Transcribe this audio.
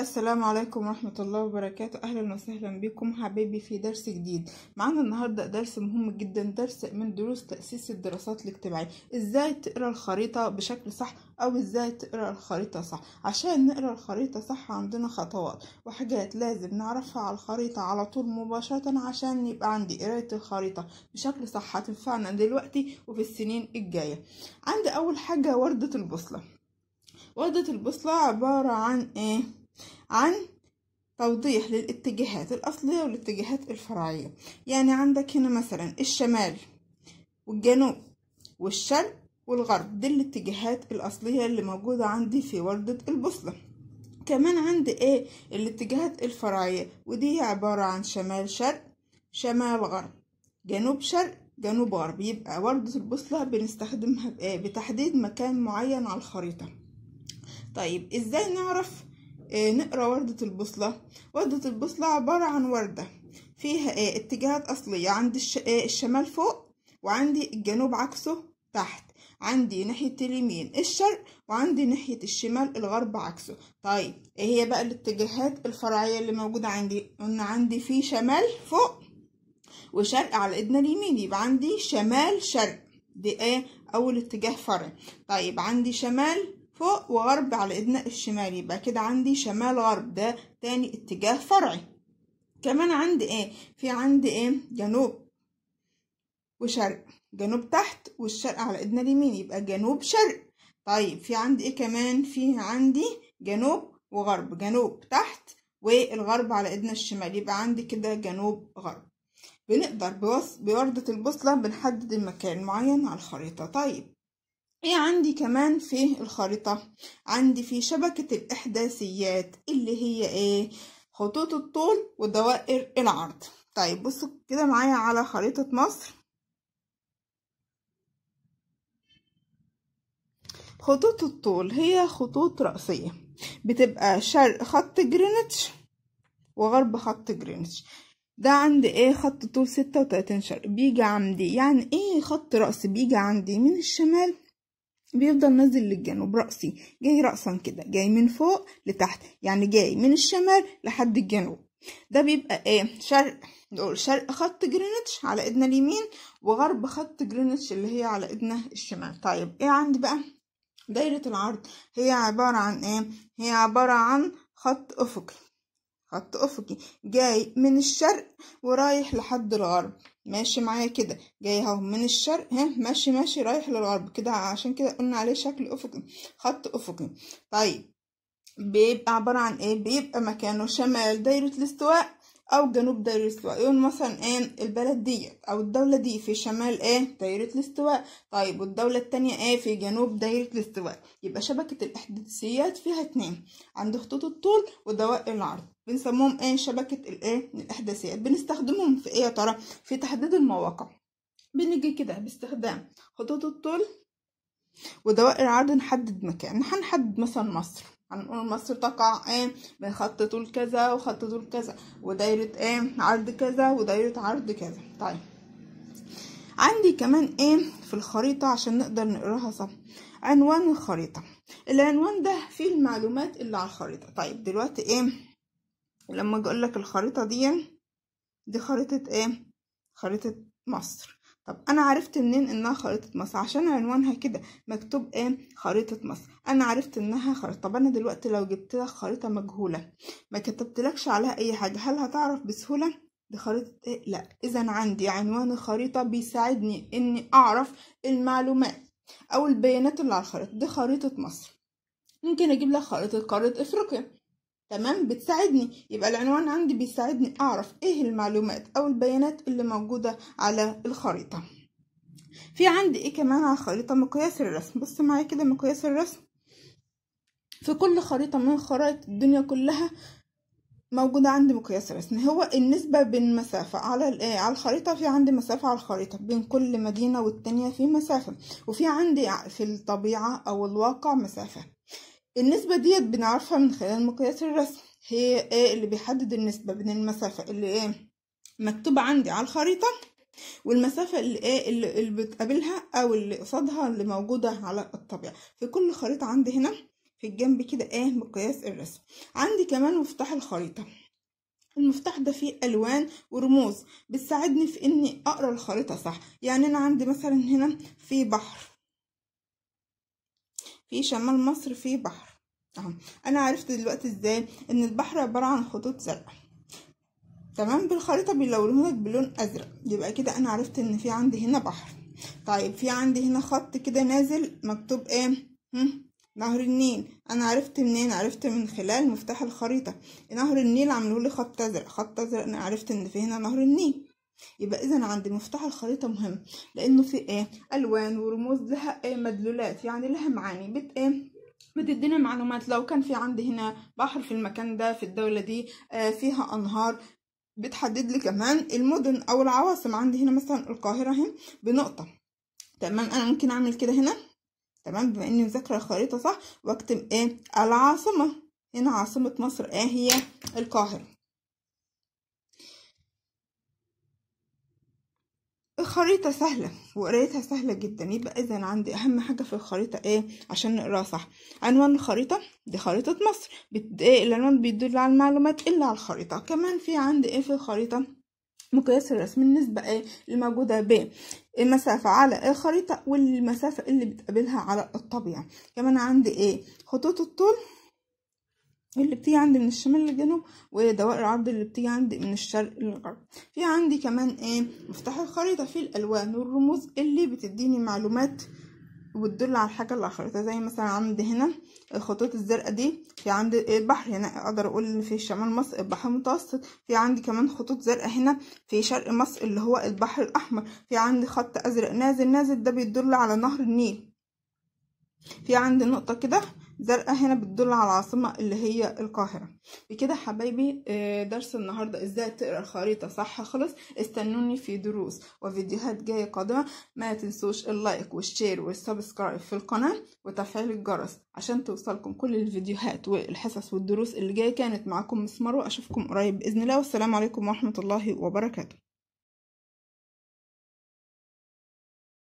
السلام عليكم ورحمة الله وبركاته. أهلا وسهلا بكم حبايبي في درس جديد. معانا النهاردة درس مهم جدا، درس من دروس تأسيس الدراسات الاجتماعية. ازاي تقرأ الخريطة بشكل صح أو ازاي تقرأ الخريطة صح. عشان نقرأ الخريطة صح عندنا خطوات وحاجات لازم نعرفها على الخريطة على طول مباشرة عشان يبقى عندي قراية الخريطة بشكل صح هتنفعنا دلوقتي وفي السنين الجاية. عندي أول حاجة وردة البوصلة. وردة البوصلة عبارة عن ايه؟ عن توضيح للاتجاهات الأصلية والاتجاهات الفرعية. يعني عندك هنا مثلا الشمال والجنوب والشرق والغرب، دي الاتجاهات الأصلية اللي موجودة عندي في وردة البوصلة. كمان عندي ايه؟ الاتجاهات الفرعية، ودي عبارة عن شمال شرق شمال غرب جنوب شرق جنوب غرب. يبقى وردة البوصلة بنستخدمها بإيه؟ بتحديد مكان معين على الخريطة. طيب ازاي نعرف نقرأ وردة البوصلة؟ وردة البوصلة عبارة عن وردة فيها اتجاهات أصلية. عندي الشمال فوق، وعندي الجنوب عكسه تحت، عندي ناحية اليمين الشرق، وعندي ناحية الشمال الغرب عكسه. طيب ايه هي بقى الاتجاهات الفرعية اللي موجودة عندي؟ قلنا عندي في شمال فوق وشرق على ايدنا اليمين، يبقى عندي شمال شرق، دي ايه؟ اول اتجاه فرعي. طيب عندي شمال فوق وغرب على ايدنا الشمال، يبقى كده عندي شمال غرب، ده تاني اتجاه فرعي. كمان عندي ايه؟ في عندي ايه؟ جنوب وشرق، جنوب تحت والشرق على ايدنا اليمين، يبقى جنوب شرق. طيب في عندي ايه كمان؟ في عندي جنوب وغرب، جنوب تحت والغرب على ايدنا الشمال، يبقى عندي كده جنوب غرب. بنقدر بوردة البوصلة بنحدد المكان معين على الخريطة. طيب ايه عندي كمان في الخريطة؟ عندي في شبكة الإحداثيات اللي هي ايه؟ خطوط الطول ودوائر العرض. طيب بصوا كده معايا على خريطة مصر. خطوط الطول هي خطوط رأسية بتبقى شرق خط جرينتش وغرب خط جرينتش. ده عندي ايه؟ خط طول 36 شرق بيجي عندي، يعني ايه خط رأس؟ بيجي عندي من الشمال بيفضل نازل للجنوب، رأسي جاي رأسا كده، جاي من فوق لتحت، يعني جاي من الشمال لحد الجنوب. ده بيبقى ايه؟ شرق، نقول شرق خط جرينتش على ايدنا اليمين، وغرب خط جرينتش اللي هي على ايدنا الشمال. طيب ايه عندي بقى؟ دايرة العرض هي عبارة عن ايه؟ هي عبارة عن خط افقي، خط افقي جاي من الشرق ورايح لحد الغرب، ماشي معايا كده، جاي اهو من الشرق ماشي رايح للغرب كده، عشان كده قلنا عليه شكل افقي، خط افقي. طيب بيبقى عبارة عن ايه؟ بيبقى مكانه شمال دايرة الاستواء او جنوب دايرة الاستواء. يقول مثلا ايه؟ البلد دي او الدولة دي في شمال ايه؟ دايرة الاستواء. طيب والدولة التانية ايه؟ في جنوب دايرة الاستواء. يبقى شبكة الاحداثيات فيها اتنين، عند خطوط الطول ودوائر العرض، بنسموهم ايه؟ شبكة الايه؟ الاحداثيات. بنستخدمهم في ايه يا ترى؟ في تحديد المواقع. بنيجي كده باستخدام خطوط الطول ودوائر العرض نحدد مكان. هنحدد مثلا مصر، هنقول مصر تقع ايه؟ من خط طول كذا وخط طول كذا ودايرة ايه؟ عرض كذا ودايرة عرض كذا. طيب عندي كمان ايه في الخريطة عشان نقدر نقراها صح؟ عنوان الخريطة. العنوان ده فيه المعلومات اللي على الخريطة. طيب دلوقتي ايه لما اجي اقول لك الخريطة دي خريطة ايه؟ خريطة مصر. طب انا عرفت منين انها خريطة مصر؟ عشان عنوانها كده مكتوب ايه؟ خريطة مصر. انا عرفت انها خريطة. طب انا دلوقتي لو جبت لك خريطة مجهولة ما كتبتلكش عليها اي حاجة، هل هتعرف بسهولة دي خريطة ايه؟ لا. اذا عندي عنوان الخريطة بيساعدني اني اعرف المعلومات او البيانات اللي على الخريطة. دي خريطة مصر. ممكن اجيب لك خريطة قارة افريقيا، تمام، بتساعدني. يبقى العنوان عندي بيساعدني اعرف ايه المعلومات او البيانات اللي موجودة على الخريطة. في عندي ايه كمان على الخريطة؟ مقياس الرسم. بص معايا كده، مقياس الرسم في كل خريطة من خرائط الدنيا كلها موجودة عندي مقياس الرسم. هو النسبة بين مسافة على الخريطة. في عندي مسافة على الخريطة بين كل مدينة والتانية، في مسافة، وفي عندي في الطبيعة او الواقع مسافة. النسبة ديت بنعرفها من خلال مقياس الرسم. هي ايه اللي بيحدد النسبة بين المسافة اللي ايه مكتوبة عندي على الخريطة والمسافة اللي ايه اللي بتقابلها او اللي قصادها اللي موجودة على الطبيعة. في كل خريطة عندي هنا في الجنب كده ايه مقياس الرسم. عندي كمان مفتاح الخريطة. المفتاح ده فيه الوان ورموز بتساعدني في اني اقرا الخريطة صح. يعني انا عندي مثلا هنا في بحر، في شمال مصر في بحر اهو. انا عرفت دلوقتي ازاي ان البحر عبارة عن خطوط زرقاء، تمام، بالخريطة بيلونهولك بلون ازرق، يبقى كده انا عرفت ان في عندي هنا بحر. طيب في عندي هنا خط كده نازل مكتوب ايه؟ نهر النيل. انا عرفت منين؟ عرفت من خلال مفتاح الخريطة. نهر النيل عملولي خط ازرق، خط ازرق، انا عرفت ان في هنا نهر النيل. يبقى اذا عندي مفتاح الخريطة مهم لانه في ايه الوان ورموز لها ايه مدلولات، يعني لها معاني بتدينا معلومات. لو كان في عندي هنا بحر في المكان ده في الدولة دي فيها انهار، بتحدد لي كمان المدن او العواصم. عندي هنا مثلا القاهرة اهي بنقطة، تمام، انا ممكن اعمل كده هنا، تمام، بما اني مذاكره الخريطه صح، واكتب ايه العاصمه. هنا عاصمه مصر ايه هي القاهره. الخريطه سهله وقرايتها سهله جدا. يبقى اذا عندي اهم حاجه في الخريطه ايه عشان نقراها صح؟ عنوان الخريطه، دي خريطه مصر، ايه العنوان بيدل على المعلومات اللي على الخريطه. كمان في عندي ايه في الخريطه؟ مقياس الرسم، النسبة ايه الموجودة بين المسافة على الخريطة والمسافة اللي بتقابلها على الطبيعة. كمان عندي ايه خطوط الطول اللي بتيجي عندي من الشمال للجنوب، ودوائر العرض اللي بتيجي عندي من الشرق للغرب. في عندي كمان ايه مفتاح الخريطة فيه الالوان والرموز اللي بتديني معلومات وتدل على الحاجة اللي على الخريطة. زي مثلا عندي هنا الخطوط الزرقاء دي في عندي البحر، هنا اقدر اقول ان في شمال مصر البحر المتوسط. في عندي كمان خطوط زرقاء هنا في شرق مصر اللي هو البحر الاحمر. في عندي خط ازرق نازل ده بيدل على نهر النيل. في عندي نقطة كده زرقاء هنا بتدل على العاصمة اللي هي القاهرة. بكده حبايبي درس النهاردة ازاي تقرا الخريطة صح خلص. استنوني في دروس وفيديوهات جاية قادمة. ما تنسوش اللايك والشير والسبسكرايب في القناة وتفعيل الجرس عشان توصلكم كل الفيديوهات والحصص والدروس اللي جاية. كانت معكم مس مروة، اشوفكم قريب بإذن الله، والسلام عليكم ورحمة الله وبركاته.